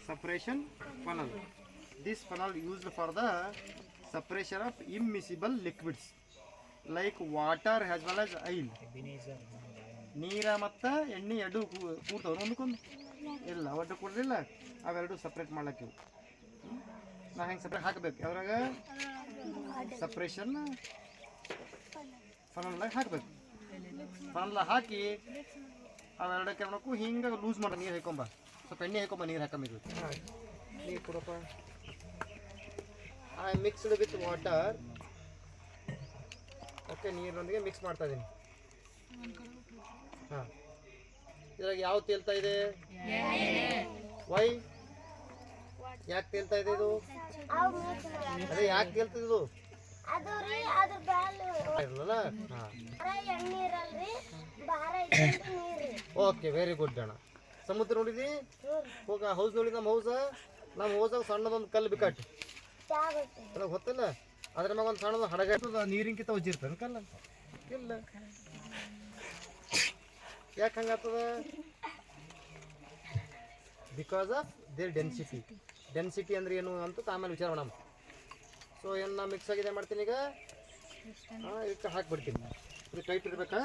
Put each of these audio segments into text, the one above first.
separation funnel. This funnel used for the separation of immiscible liquids like water as well as oil. ನೀರ ಮತ್ತು ಎಣ್ಣೆ ಎರಡು ಕೂಡ್ತಾವೆ ಒಂದಕ್ಕೊಂದು ಇಲ್ಲ ಒಟ್ಟು ಕೂಡಲಿಲ್ಲ ಅವೆರಡು ಸಪ್ರೇಟ್ ಮಾಡ್ಲಕ್ಕೆ ನಾ ಹೆಂಗೆ ಸಪ್ರೇಟ್ ಹಾಕಬೇಕು ಯಾವ್ರಾಗ ಸಪ್ರೇಷನ್ ಫನಲ್ಲಾಗ ಹಾಕಬೇಕು ಫನಲ್ಲಾಗ ಹಾಕಿ ಅವೆರಡಕ್ಕೆ ಮಾಡಬೇಕು ಹಿಂಗೆ ಲೂಸ್ ಮಾಡೋ ನೀರು ಹಾಕೊಂಬ ಸ್ವಲ್ಪ ಎಣ್ಣೆ ಹಾಕೊಂಬ ನೀರು ಹಾಕಬೇಕು ನೀರು ಕೊಡಪ್ಪ I mixed with water okay ನೀರೊಂದಿಗೆ ಮಿಕ್ಸ್ ಮಾಡ್ತಾ ಇದ್ದೀನಿ ಹಾಂ ಇದ್ರಾಗ ಯಾವ ತೇಲ್ತಾ ಇದೆ ವೈ ಯಾಕೆ ತೇಲ್ತಾ ಇದೆ ಇದು ಅದೇ ಯಾಕೆ ತೇಲ್ತದೆ ಇದು ಇರಲ್ಲ ಓಕೆ ವೆರಿ ಗುಡ್ ಅಣ್ಣ ಸಮುದ್ರ ನೋಡಿದಿ ಹೋಗ ಹೌಸ್ ನೋಡಿ ನಮ್ಮ ಹೌಸಾಗ ಸಣ್ಣದೊಂದು ಕಲ್ಲು ಬಿಕಟ್ಟು ಅದಾಗ ಗೊತ್ತಿಲ್ಲ ಅದ್ರ ಮ್ಯಾಗ ಒಂದು ಸಣ್ಣದು ಹಡಗಾಗ್ತದ ನೀರಿನಕಿಂತ ಉಜ್ಜಿರ್ತಾನೆ ಕಲ್ಲ ಇಲ್ಲ ಯಾಕೆ ಹಂಗಾಗ್ತದ ಬಿಕಾಸ್ ಆಫ್ ದೇರ್ ಡೆನ್ಸಿಟಿ ಅಂದ್ರೆ ಏನು ಅಂತ ಆಮೇಲೆ ವಿಚಾರ ಮಾಡೋಣ ಸೊ ಏನು ನಾ ಮಿಕ್ಸ್ ಆಗಿದೆ ಮಾಡ್ತೀನಿ ಈಗ ಇದಕ್ಕೆ ಹಾಕ್ಬಿಡ್ತೀನಿ ಇದು ಟೈಟ್ ಇರಬೇಕಾ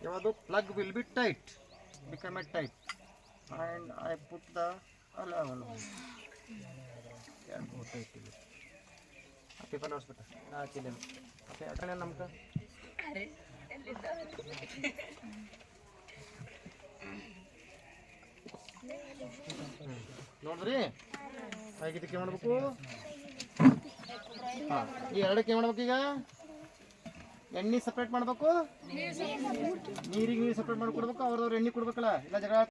ಯಾವುದು plug will be tight become A tight and I put the ಅಲ್ಲ ಟೈಟ್ ಇದೆ ಪೇಪರ್ ನೋಡ್ಸ್ಬಿಟ್ಟ ಹಾಕಿಲ್ಲ ಓಕೆ ಅಕಡೆ ನಮ್ಗೆ ನೋಡ್ರಿ ಹಾಗಿದ್ದಕ್ಕೆ ಮಾಡ್ಬೇಕು ಹಾಂ ಈ ಎರಡಕ್ಕೆ ಏನು ಮಾಡ್ಬೇಕು ಈಗ ಎಣ್ಣೆ ಸಪ್ರೇಟ್ ಮಾಡ್ಬೇಕು ನೀರಿಗೆ ನೀರು ಸಪ್ರೇಟ್ ಮಾಡಿ ಕೊಡ್ಬೇಕು ಅವ್ರವ್ರು ಎಣ್ಣೆ ಕೊಡ್ಬೇಕಲ್ಲ ಇಲ್ಲ ಜಗಳ